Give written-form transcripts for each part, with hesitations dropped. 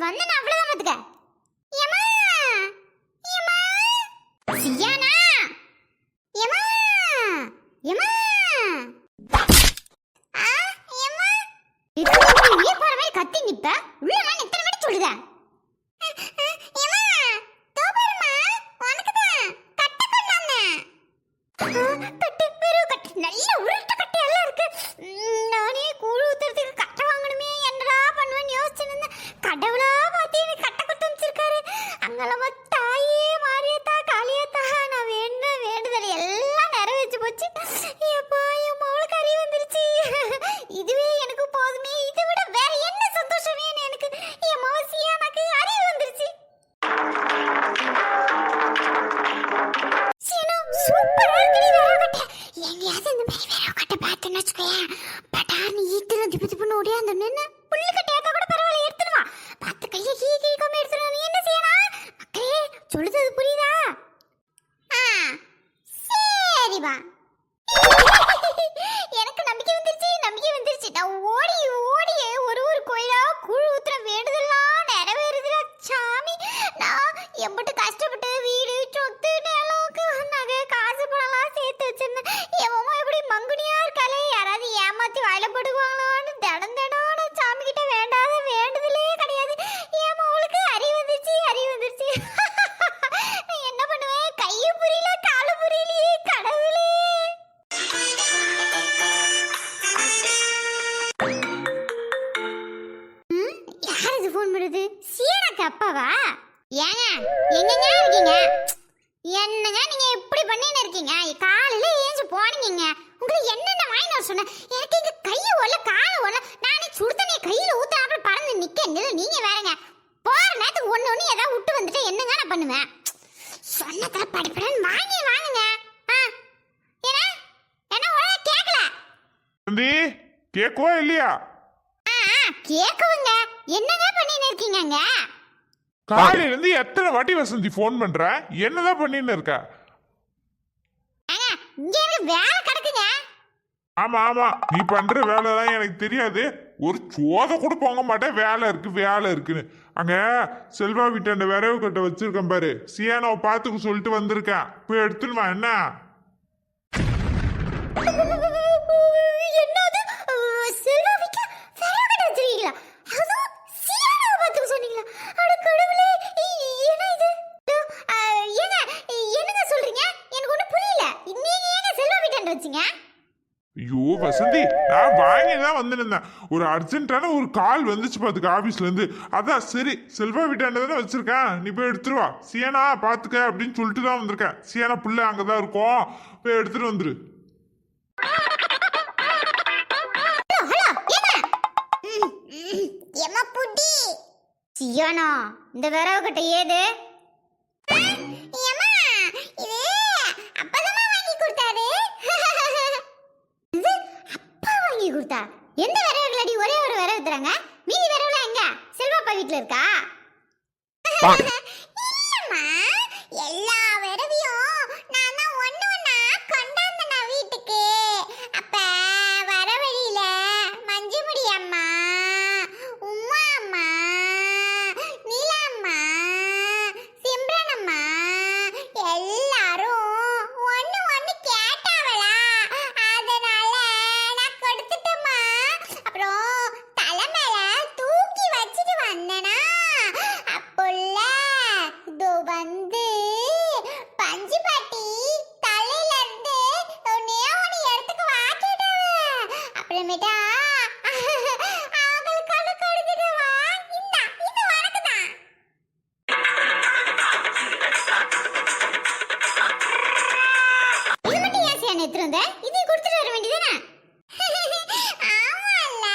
வந்தனா அவ்வளவுதான் பாத்துக்க. ஏமா ஏமா சியானா ஏமா ஏமா ஏமா இது நீ போறவே கத்தி நிப்ப உள்ள நான் எத்தனை மணி சொல்லுதா ஏமா தோபர்மா உனக்குதான் கட்ட கொண்டானே கட்ட பெரு கட்ட நல்ல உருட்ட கட்ட எல்லாம் இருக்கு. நானே கூழு ஊத்துறதுக்கு கட்ட வாங்கணுமே என்னடா பண்ணுவேன்னு யோசிச்சுன்னு கடவுளா பார்த்து எனக்கு கட்ட கொடுத்து வச்சிருக்காரு. அங்கெல்லாம் தாயே மாரியத்தா காளியத்தா நான் வேண்டுதல் எல்லாம் நிறைவேற்றி போச்சு. எப்பா என் மவளுக்கு அறிவு வந்துருச்சு. இதுவே எனக்கு போதுமே. இதை விட வேற என்ன சந்தோஷம் வேணும் எனக்கு? என் மவசியா எனக்கு அறிவு வந்துருச்சு. சூப்பரா இருக்கு வேற கட்ட. எங்கயாவது இந்த மாதிரி வேற கட்ட பார்த்தேன்னு வச்சுக்கோயேன் பட்டார்னு ஈட்டுல திப்பு திப்புன்னு ஓடியா அந்த நின்று புல்லு கட்டையாக்கா கூட பரவாயில்ல எடுத்துடுவா. பார்த்து கையை கீழே எடுத்துடுவா. நீ என்ன செய்யணும் மக்களே சொல்லுறது புரியுதா? சரிவா எனக்கு நம்பிக்கை வந்துருச்சு. நான் ஓடி ஒரு கோயிலா கூழ் ஊத்துற வேண்டுதெல்லாம் நிறைவேறுதுல சாமி. நான் எம்பிட்டு கஷ்டப்பட்டு வீடு சொத்து நிலவுக்கு நகை காசு பணம்லாம் சேர்த்து வச்சிருந்தேன். என் அம்மா எப்படி மங்குனியா இருக்காளே யாராவது ஏமாத்தி வாயில போடுவாங்களான்னு தினம் சாமி கிட்ட வேண்டாத வேண்டுதலே கிடையாது. என் அவளுக்கு அறிவு வந்துருச்சு. நான் என்ன பண்ணுவேன்? கையை புரியல கால புரியலையே கடவுளே. யார் இது ஃபோன் பண்ணுது? சீனாக்கு அப்பாவா? ஏங்க எங்கங்க இருக்கீங்க? என்னங்க நீங்க இப்படி பண்ணின்னு இருக்கீங்க? காலையில ஏஞ்சு போனீங்க. உங்களுக்கு என்னென்ன வாங்கி நான் சொன்னேன். எனக்கு இங்க கையை ஒல்ல காலை ஒல்ல நானே சுடுதண்ணியை கையில ஊத்தாப்புல பறந்து நிக்க. நீங்க வேறங்க போற நேரத்துக்கு ஒண்ணு ஏதாவது விட்டு வந்துட்டு என்னங்க நான் பண்ணுவேன்? சொன்னதுல படிப்பேன்னு வாங்குங்க. என்ன ஒழுங்கா கேட்கல. தம்பி கேக்குவா இல்லையா? கேக்குவங்க. என்னங்க பண்ணின்னு இருக்கீங்க? காலையில இருந்து எத்தனை வாட்டி வசந்தி போன் பண்ற? என்னதான் பண்ணின்னு இருக்க? இங்க எனக்கு வேலை கிடக்குங்க. ஆமா நீ பண்ற வேலைதான் எனக்கு தெரியாது. ஒரு சோத கூட போங்க மாட்டேன். வேலை இருக்குன்னு அங்க செல்வா வீட்டு அந்த விரவு கட்ட வச்சிருக்கேன் பாரு. சியானாவை பாத்துக்க சொல்லிட்டு வந்திருக்கேன். போய் எடுத்துன்னு வா. என்ன என்னது செல்வா வீட்ல விரவு கட்ட வச்சிருக்கீங்களா? அதுவும் சியானாவை பாத்துக்க சொன்னீங்களா? அட கடவுளே என்ன இது? ஏங்க என்னங்க சொல்றீங்க? எனக்கு ஒண்ணும் புரியல. நீங்க ஏங்க செல்வா வீட்டாண்ட வச்சீங்க? ஐயோ வசந்தி, நான் வாங்கிதான் வந்துருந்தேன். ஒரு அர்ஜென்ட்டான ஒரு கால் வந்துச்சு பாத்துக்க ஆபீஸ்ல இருந்து. அதான் சரி செல்வா வீட்டாண்ட தானே வச்சிருக்கேன், நீ போய் எடுத்துட்டு வா. சியானா பாத்துக்க அப்படின்னு சொல்லிட்டு தான் வந்திருக்கேன். சியானா புள்ள அங்கதான் இருக்கும், போய் எடுத்துட்டு வந்துரு. சியானா இந்த விரவு கட்ட ஏது? எந்த விரவுகளடி ஒரே ஒரு விரவு தராங்க? மீதி விரவுல எங்க? செல்வாப்பா வீட்ல இருக்கா? இல்லம்மா, எல்லா விரவையும் நான் தான் ஒண்ணா கொண்டாந்தனா வீட்டுக்கு. அப்ப வர வழியில மஞ்சுமுடி அம்மா, உமா அம்மா, நீலா அம்மா, சிம்ரன் அம்மா எல்லாரும் ஒண்ணு கேட்டாவளா? அதனால நான் கொடுத்துட்டேம்மா. அப்புறம் தலைமையில தூக்கி வச்சுட்டு வந்தனா அப்போல்ல இதோ வந்து பஞ்சு பாட்டி தலையில இருந்து ஒன்னே ஒன்னு எடுத்துக்கு வாக்கிட்டாவ. அப்புறமேட்டா அவங்களுக்கு கொடுத்துட்டு வா. இது வணக்கம்தான். இது மட்டும் ஏன் சியானா எடுத்துட்டு வந்த? இதையும் கொடுத்துட்டு வர வேண்டியதானே? ஆமால்ல.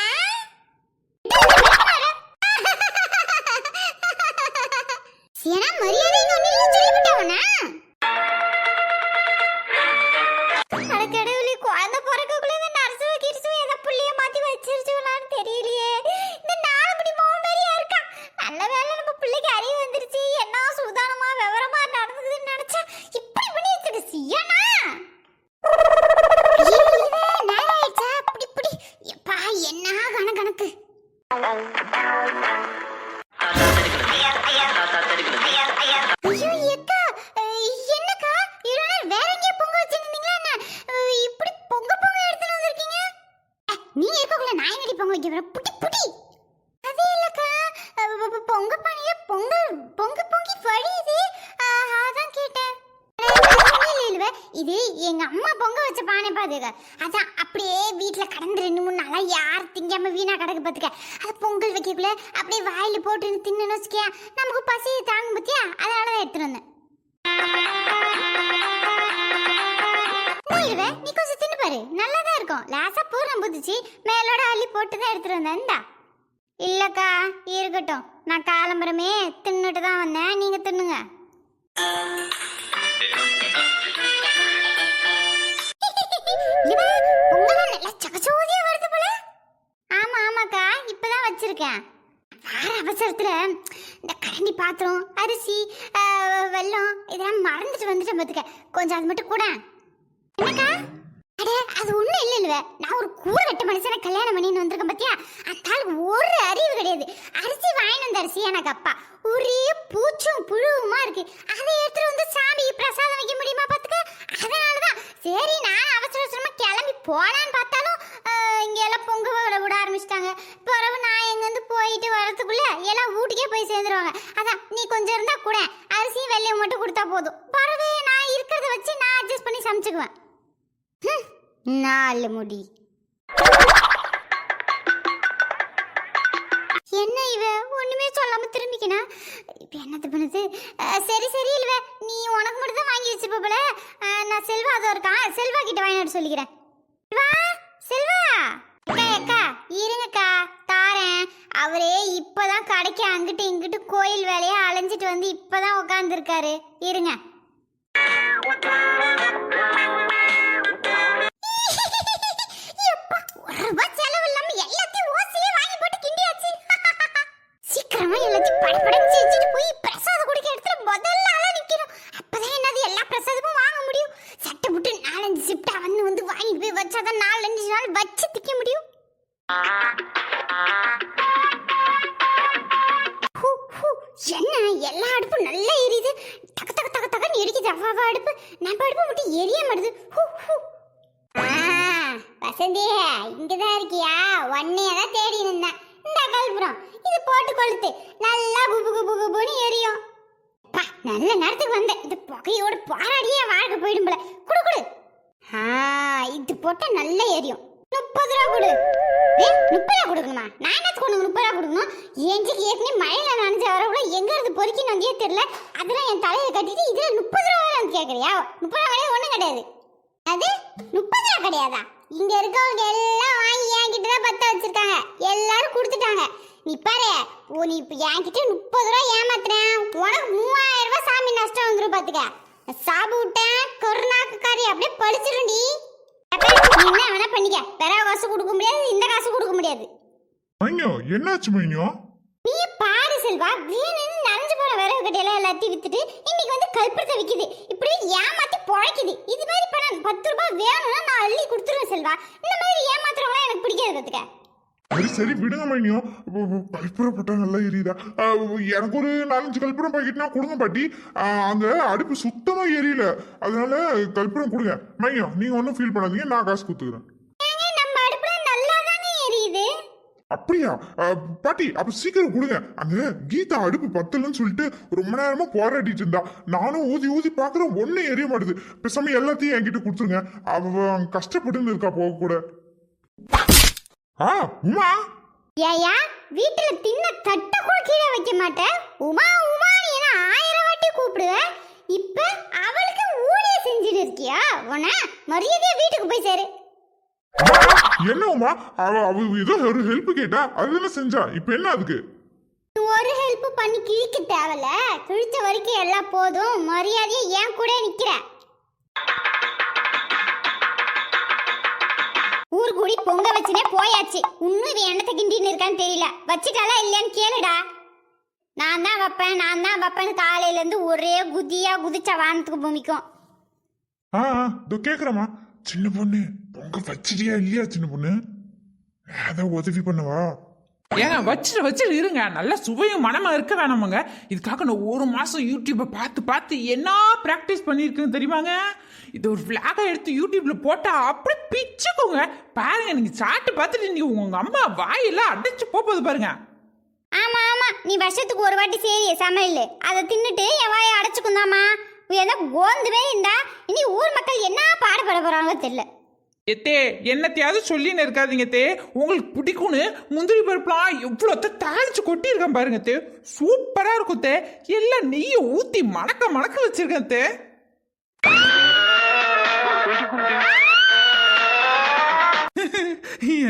சியானா மரியாதை ஒண்ணு சொல்லிவிட்டவனா? அட கடவுளே, குழந்தை பிறக்கக்குள்ள இந்த நர்ஸ் கிட்ஸும் எதை புள்ளைய மாத்தி வச்சிருச்சுலான்னு தெரியலையே. இந்த நாலு படி மோகம் மாதிரியா இருக்கா. நல்ல வேளை நம்ம பிள்ளைக்கு அறிவு வந்துருச்சு. என்ன சுதானமா விவரமா நடந்துக்குதுன்னு நினைச்சா இப்படி பண்ணி வச்சிருக்கு சியானா. நாளாயிடுச்சா? இப்படி எப்பா என்ன கணக்கு. திங்காதுங்க. அதான் அப்படியே வீட்டுல கடந்து 2-3 நாளா யார் திங்காம வீணா கிடக்கு பாத்துக்க. அது பொங்கல் வைக்கக்குள்ள அப்படியே வாயில போட்டு தின்னு வச்சுக்க, நமக்கு பசி தாங்க பத்தியா, அதனாலதான் எடுத்துட்டு வந்தேன். நீ கொஞ்சம் தின்னு பாரு, நல்லாதான் இருக்கும். லேசா பூரம் புதிச்சு மேலோட அள்ளி போட்டுதான் எடுத்துட்டு வந்தேன். இந்தா. இல்லக்கா இருக்கட்டும், நான் காலம்பரமே தின்னுட்டு தான் வந்தேன், நீங்க தின்னுங்க. ஆமா ஆமாக்கா, இப்பதான் வச்சிருக்கேன். வேற அவசரத்துல இந்த கரண்டி பாத்திரம், அரிசி, வெல்லம் இதெல்லாம் மறந்துட்டு வந்துட்டேன் பாத்துக்க. கொஞ்சம் அது மட்டும் கூட. என்னக்கா? அட அது ஒண்ணும் இல்ல, நான் ஒரு கூறு வெட்ட மனுஷனை கல்யாணம் பண்ணின்னு வந்திருக்கேன் பாத்தியா. அந்த ஆளுக்கு ஒரு அறிவு கிடையாது. அரிசி வாங்கிட்டு வந்த அரிசி எனக்கு அப்பா ஒரே பூச்சும் புழுவுமா இருக்கு. அதை எடுத்துட்டு வந்து சாமிக்கு பிரசாதம் வைக்க முடியுமா பாத்துக்க. அதனாலதான் சரி நான் அவசர அவசரமா கிளம்பி போனான்னு பார்த்தாலும் இங்க எல்லாம் பொங்க விட ஆரம்பிச்சிட்டாங்க. பிறகு நான் எங்க இருந்து போயிட்டு வரதுக்குள்ள எல்லாம் வீட்டுக்கே போய் சேர்ந்துருவாங்க. அதான் நீ கொஞ்சம் இருந்தா கூட அரிசி வெள்ளையும் மட்டும் கொடுத்தா போதும். பிறகு நான் இருக்கிறத வச்சு நான் அட்ஜஸ்ட் பண்ணி சமைச்சுக்குவேன். நாலு முடி. என்ன இவ ஒண்ணுமே சொல்லாம திரும்பிக்கினா, இப்ப என்னது பண்ணுது? சரி சரி இல்ல, நீ உனக்கு மட்டும் தான் வாங்கி வச்சிருப்ப போல. நான் செல்வா அதோ இருக்கான், செல்வா கிட்ட வாங்கிட்டு சொல்லிக்கிறேன். வா செல்வா. அக்கா அக்கா இருங்கக்கா தாரேன். அவரே இப்பதான் கடைக்கு அங்கிட்டு இங்கிட்டு கோயில் வேலையா அலைஞ்சிட்டு வந்து இப்பதான் உட்கார்ந்துருக்காரு. இருங்க. என்ன எல்லா அடுப்பும் நல்லா எரியுது, டக்கு டக்கு டக்கு டக்குன்னு எரிக்குது. அவ்வளவா அடுப்பு நம்ம அடுப்பு மட்டும் எரிய மாட்டுது. வசந்தி இங்கதான் இருக்கியா? ஒன்னையதான் தேடி இருந்தேன். இந்த கல்புரம் இது போட்டு கொளுத்து, நல்லா குபு குபு குபுன்னு எரியும். நல்ல நேரத்துக்கு வந்தேன். இந்த புகையோட பாராடியே வாழ்க்கை போயிடும் போல. குடு குடு. இது போட்டா நல்லா எரியும். 30 ரூபா கொடு. 30 ரூபா கொடுக்கணுமா? நான் என்னத்துக்கு உனக்கு 30 ரூபா கொடுக்கணும்? ஏஞ்சிக்கு ஏற்கனவே மழையில நனைஞ்ச வரவுல எங்க இருந்து பொறுக்கின்னு வந்தே தெரியல. அதெல்லாம் என் தலையை கட்டிட்டு இதுல 30 ரூபா வந்து கேட்கறியா? 30 ரூபா கிடையாது, ஒண்ணும் கிடையாது. அது 30 ரூபா கிடையாதா? இங்க இருக்கவங்க எல்லாம் வாங்கி என்கிட்ட தான் பத்த வச்சிருக்காங்க. எல்லாரும் கொடுத்துட்டாங்க. நீ பாரு, நீ இப்ப என்கிட்ட 30 ரூபா ஏமாத்துறேன், உனக்கு 3000 ரூபாய் சாமி நஷ்டம் வந்துடும் பாத்துக்க. சாபு விட்டேன் கொரோனாக்கு காரி அப்படியே பழிச்சிருண்டி. நீ என்ன வேணா பண்ணிக்க, பெற காசு கொடுக்க முடியாது, இந்த காசு கொடுக்க முடியாது. என்னாச்சு மைனியோ? நீ பாரு செல்வா, வேணும்னு நனைஞ்சு போற விறகு கட்டையெல்லாம் எல்லாத்தையும் வித்துட்டு இன்னைக்கு வந்து கல்புரத்தை விக்குது. இப்படி ஏமாத்தி பொழைக்குது. இது மாதிரி பணம் 10 ரூபாய் வேணும்னா நான் அள்ளி கொடுத்துருவேன் செல்வா. இந்த மாதிரி ஏமாத்துறவங்களாம் எனக்கு பிடிக்காது பாத்துக்க. சரி சரி விடுங்க மைனியோ. கல்புரம் போட்டா நல்லா எரியுதா? எனக்கு ஒரு 4-5 கல்புரம் பாக்கெட்னா கொடுங்க பாட்டி. அங்க அடுப்பு சுத்தமா எரியல, அதனால கல்புரம் கொடுங்க. மைனியோ நீங்க ஒன்றும் ஃபீல் பண்ணாதீங்க, நான் காசு கொடுத்துக்கிறேன். நம்ம அடுப்புல நல்லா தானே எரியுது. அப்படியா பாட்டி? அப்ப சீக்கிரம் கொடுங்க. அங்க கீதா அடுப்பு பத்தலன்னு சொல்லிட்டு ரொம்ப நேரமா போராடிட்டு இருந்தா. நானும் ஊதி ஊதி பாக்குறேன், ஒன்னும் எரிய மாட்டுது. பேசாம எல்லாத்தையும் என்கிட்ட கொடுத்துருங்க. அவ கஷ்டப்பட்டு இருக்கா போக கூட. உமா ஏயா வீட்டுல தின்ன தட்ட கூட கீழே வைக்க மாட்டேன். உமா உமா என்ன 1000 வாட்டி கூப்பிடுவ. இப்ப அவளுக்கு ஊழிய செஞ்சுட்டு இருக்கியா? உன மரியாதையா வீட்டுக்கு போய் சேரு. என்ன உமா? அவ ஏதோ ஒரு ஹெல்ப் கேட்டா, அது என்ன செஞ்சா? இப்ப என்ன அதுக்கு? ஒரு ஹெல்ப் பண்ணி கிழிக்க தேவல, கிழிச்ச வரைக்கும் எல்லாம் போதும். மரியாதையா ஏன் கூட நிக்கிற. ஊர் கூடி பொங்க வச்சுனே போயாச்சு. இன்னும் இவன் எண்ணத்தை கிண்டின்னு இருக்கான்னு தெரியல. வச்சுட்டாலா இல்லையான்னு கேளுடா. நான் தான் வைப்பேன்னு காலையில இருந்து ஒரே குதியா குதிச்ச வானத்துக்கு பூமிக்கும். கேக்குறமா சின்ன பொண்ணு, பொங்க வச்சிட்டியா இல்லையா? சின்ன பொண்ணு அதான் உதவி பண்ணவா? ஏங்க வச்சுட்டு இருங்க. நல்ல சுவையும் மனமா இருக்க வேணாமாங்க. இதுக்காக நான் 1 மாசம் யூடியூப்பை பார்த்து என்ன ப்ராக்டிஸ் பண்ணியிருக்கேன்னு தெரியுமாங்க? இது ஒரு ஃபிளாகை எடுத்து யூடியூப்ல போட்டா அப்படி பிச்சுக்கோங்க. பாருங்க, நீங்க சாப்பிட்டு பார்த்துட்டு நீங்க உங்க அம்மா வாயெல்லாம் அடைச்சு போகுது பாருங்க. ஆமா நீ வருஷத்துக்கு ஒரு வாட்டி சரி சமையல் அதை தின்னுட்டு என் வாயை அடைச்சுக்குந்தாமா. ஏதோ கோந்து மாதிரி இருந்தா இனி ஊர் மக்கள் என்ன பாடுபட போறாங்களோ தெரியல. எத்தே என்னத்தையாவது சொல்லின்னு இருக்காதீங்க தே. உங்களுக்கு பிடிக்கும்னு முந்திரி பருப்புலாம் எவ்வளோ தாளிச்சு கொட்டியிருக்கேன் பாருங்க தே. சூப்பரா இருக்கும் தே. எல்லாம் நெய்யை ஊத்தி மணக்க மணக்க வச்சிருக்கேன் தே.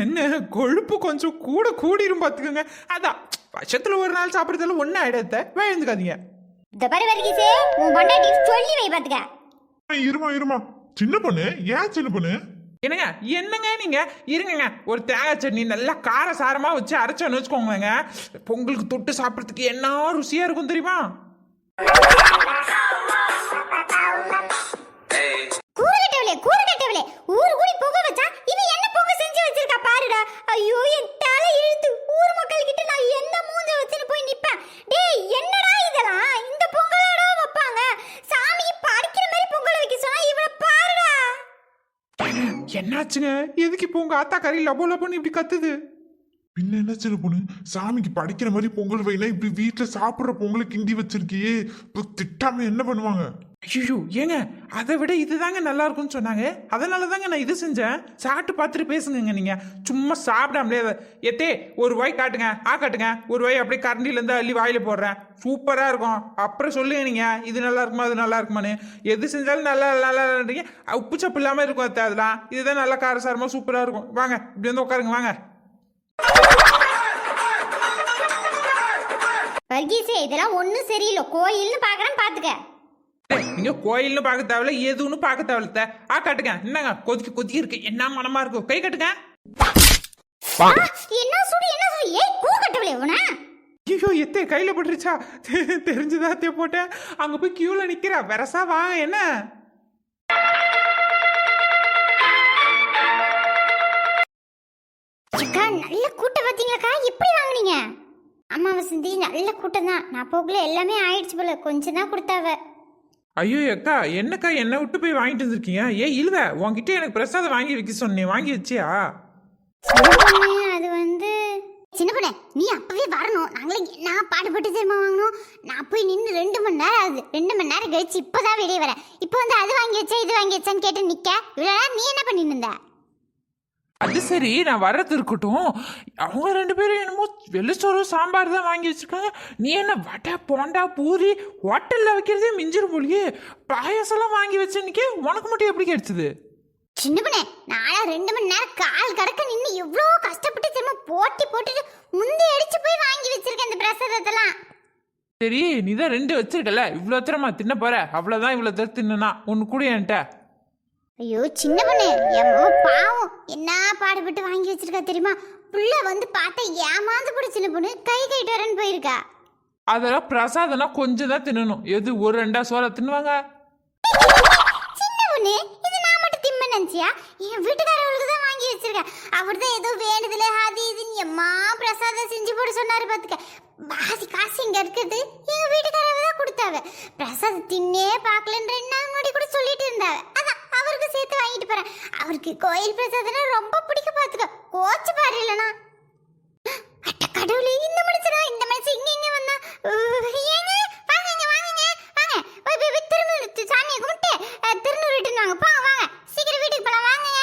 என்ன கொழுப்பு கொஞ்சம் கூட கூடிரும் பாத்துக்கோங்க. அதான் வருஷத்துல ஒரு நாள் சாப்பிட்றதுல ஒன்றும் ஆயிடத்த எழுந்துக்காதீங்க. இந்த பாரு வர்கீஸே, உன் பொண்டாட்டி சொல்லி வை பாத்துக்க. இருமா சின்ன பொண்ணு, ஏன் சின்ன பொண்ணு? என்னங்க நீங்க இருங்க. ஒரு தேங்காய் சட்னி நல்லா கார சாரமா வச்சு அரைச்சோன்னு வச்சுக்கோங்க, பொங்கலுக்கு தொட்டு சாப்பிட்றதுக்கு என்ன ருசியா இருக்கும் தெரியுமா? கூறுகட்டவளே, ஊர் கூடி புகை வச்சா இவன் என்ன புகை செஞ்சு வச்சிருக்கா பாருடா. ஐயோ என் தலை இழுத்து ஊர் மக்கள் கிட்ட நான் என்ன மூஞ்ச வச்சுன்னு போய் நிப்பேன். டேய் என்னடா இதெல்லாம், இந்த பொங்கலடா வைப்பாங்க? சாமிக்கு படைக்கிற மாதிரி பொங்கல் வைக்க சொன்னா இவள பாருடா. என்னாச்சுங்க? எதுக்கு இப்போ உங்க ஆத்தா கறி லபோ லபோன்னு இப்படி கத்துது? பின்ன என்ன சின்ன பொண்ணு, சாமிக்கு படிக்கிற மாதிரி பொங்கல் வைனா இப்படி வீட்டுல சாப்பிடுற பொங்கலை கிண்டி வச்சிருக்கியே, இப்போ திட்டாம என்ன பண்ணுவாங்க? ஐயோ ஏங்க, அதை விட இதுதாங்க நல்லா இருக்கும்னு சொன்னாங்க. அதனால தாங்க நான் இது செஞ்சேன். சாப்பிட்டு பார்த்துட்டு பேசுங்க. நீங்க சும்மா சாப்பிடாமலே எத்தே ஒரு வாய் காட்டுங்க, காட்டுங்க. ஒரு வாய் அப்படியே கரண்டிலேருந்து அள்ளி வாயில போடுறேன். சூப்பரா இருக்கும். அப்புறம் சொல்லுங்க நீங்க இது நல்லா இருக்குமா அது நல்லா இருக்குமான்னு. எது செஞ்சாலும் நல்லா நல்லான்றீங்க. உப்பு சப்பு இல்லாம இருக்கும் அத்தை. அதெல்லாம் இதுதான் நல்லா காரசாரமா சூப்பரா இருக்கும். வாங்க இப்படி வந்து உட்காருங்க வாங்க. வர்கீஸே இதெல்லாம் ஒண்ணும் சரியில்லை. கோயில்னு பாக்குறேன் பாத்துக்க. நீங்க கோயில்னு பார்க்க தேவையில்ல, எதுன்னு பார்க்க தேவையில்ல. காட்டுங்க. என்னங்க கொதிக்க இருக்கு, என்ன மனமா இருக்கும். கை கட்டுங்க. என்ன சுடு ஏய் கூறுகட்டவளே உன. ஐயோ எத்தே கையில போட்டுருச்சா? தெரிஞ்சுதா அத்தே போட்டேன். அங்க போய் கியூல நிக்கிறா. வெரசா வா. என்ன நல்ல கூட்டம் பாத்தீங்களாக்கா? எப்படி வாங்குனீங்க? அம்மா வசந்தி நல்ல கூட்டம் தான். நான் போக்குல எல்லாமே ஆயிடுச்சு போல. கொஞ்சம் தான் கொடுத்தாவ. ஐயோ அக்கா என்னக்கா என்ன விட்டு போய் வாங்கிட்டு வந்திருக்கீங்க? ஏன் இல்ல உன்கிட்ட எனக்கு பிரசாதம் வாங்கி வைக்க சொன்னேன், வாங்கி வச்சியா? அது வந்து சின்ன பொண்ணே, நீ அப்பவே வரணும். நாங்களே என்ன பாடுபட்டு தெரியுமா வாங்கணும். நான் போய் நின்று 2 மணி நேரம் ஆகுது. 2 மணி நேரம் கழிச்சு இப்பதான் வெளியே வரேன். இப்போ வந்து அது வாங்கி வச்சா இது வாங்கி வச்சான்னு கேட்டு நிக்க. இவ்வளவு நீ என்ன பண்ணிட்டு இருந்த? அது சரி, நான் வர்றது இருக்கட்டும். அவங்க 2 பேரும் என்னமோ வெள்ளச்சோறு சாம்பார் தான் வாங்கி வச்சிருக்காங்க. நீ என்ன வடை போண்டா பூரி ஹோட்டல்ல வைக்கிறதே மிஞ்சிரும் போலியே. பாயசம்லாம் வாங்கி வச்சேன்னிக்கே உனக்கு மட்டும் எப்படி கிடைச்சது? சின்ன பொண்ணே, நாளா 2 மணி நேரம் கால் கடக்க நின்று எவ்வளோ கஷ்டப்பட்டு திரும்ப போட்டுட்டு முந்தி அடிச்சு போய் வாங்கி வச்சிருக்கேன் இந்த பிரசாதத்தெல்லாம். சரி நீ தான் 2 வச்சிருக்கல, இவ்வளோ தரமா தின்ன போற. அவ்வளோதான், இவ்வளோ தர தின்னா ஒன்று கூட என்கிட்ட. ஐயோ சின்ன பொண்ணு, எம்மோ பாவம், என்ன பாடுபட்டு வாங்கி வச்சிருக்கா தெரியுமா? புள்ள வந்து பார்த்தா ஏமாந்து போட சின்ன பொண்ணு கை கைட்டு வரேன்னு போயிருக்கா. அதெல்லாம் பிரசாதம்னா கொஞ்சம் தான் தின்னணும். எது ஒரு 2 சோள தின்னுவாங்க? சின்ன பொண்ணு, இது நான் மட்டும் திம்ம நினைச்சியா? என் வீட்டுக்காரவளுக்கு தான் வாங்கி வச்சிருக்கேன். அவர் தான் ஏதோ வேண்டுதல அது இதுன்னு எம்மா பிரசாதம் செஞ்சு போட சொன்னாரு பாத்துக்க. பாதி காசு இங்க இருக்குது, எங்க வீட்டுக்காரவ தான் கொடுத்தாவ. பிரசாதம் தின்னே பார்க்கலன்னு 2 நாள் முன்னாடி கூட சொல்லிட்டு இருந்தாவ. அதான் அவருக்கு சேர்த்து வாங்கிட்டு போறேன். அவருக்கு கோயில் பிரசாதம்னா ரொம்ப பிடிக்க பாத்துக்க. கோச்சு பாரு இல்லனா. அட்ட கடவுளே, இந்த மனுஷன் இங்க வந்தா. ஏங்க வாங்குங்க போய் திருநூறு சாமியை கும்பிட்டு திருநூறு இட்டுனாங்க. வாங்க சீக்கிரம் வீட்டுக்கு போலாம். வாங்குங்க.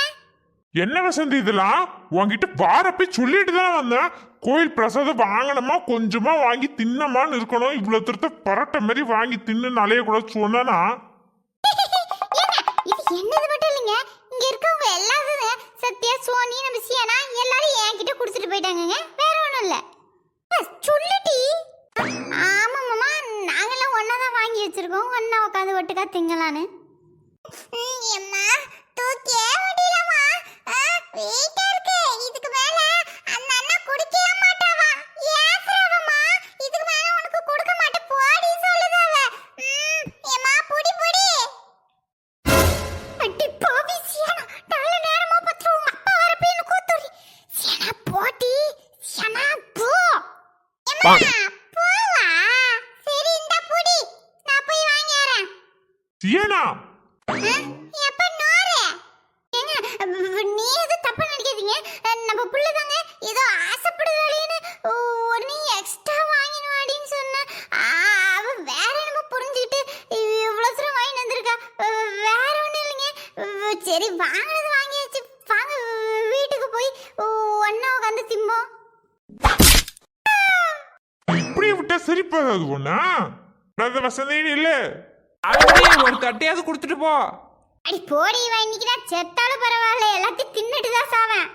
என்ன வசந்தி இதெல்லாம்? உன்கிட்ட வாரப்பே சொல்லிட்டு தானே வந்தேன். கோயில் பிரசாதம் வாங்கணுமா கொஞ்சமா வாங்கி தின்னமான்னு இருக்கணும். இவ்வளவு திருத்த பரட்ட மாதிரி வாங்கி தின்னு அலைய கூட சொன்னா இது என்னது மட்டும் இல்லைங்க, இங்க இருக்கவங்க எல்லாரும் சத்யா சோனி நம்ம சியானா எல்லாரும் என்கிட்ட குடுத்துட்டு போயிட்டாங்கங்க. வேற ஒண்ணும் இல்ல. சொல்லுடி. ஆமா மாமா, நாங்கெல்லாம் ஒன்னாதான் வாங்கி வச்சிருக்கோம். ஒன்னா உட்காந்து ஒட்டுக்கா திங்கலான்னு. அம்மா தூக்கே முடியலமா, வெயிட்டா இருக்கு. இதுக்கு மேல அந்த அண்ணா குடிக்கவே மாட்டாவா. ஏசுறவமா, இதுக்கு மேல உனக்கு கொடுக்க மாட்டே போடி சொல்லுதாவ. ஏமா புடி அடி பாவி சியானா, நல்ல நேரமா பத்து உங்க அப்பா வரப்பேன்னு கூத்துறி. சியானா போடி, சியானா போ. அம்மா போவா. சரி இந்த புடி, நான் போய் வாங்கி வரேன். சியனா எப்ப நோரே? ஏங்க நீ எது தப்பா நினைக்காதீங்க. நம்ம புள்ளதாங்க ஏதோ ஆசைப்படுதாலேன்னு ஒன்னு எக்ஸ்ட்ரா வாங்கினு அப்படின்னு சொன்ன. அவ வேற என்னமோ புரிஞ்சுக்கிட்டு இவ்வளவு தூரம் வாங்கிட்டு வந்திருக்கா. வேற ஒண்ணும் இல்லைங்க. சரி வாங்கினது வாங்கியாச்சு, விட்டா சரிப்பாது பொண்ணா வசந்தி இல்ல அப்படியே ஒரு தட்டையாவது கொடுத்துட்டு போ. அடி போடி இவன் இன்னைக்கு தான் செத்தாலும் பரவாயில்ல எல்லாத்தையும் தின்னுட்டு தான் சாவேன்.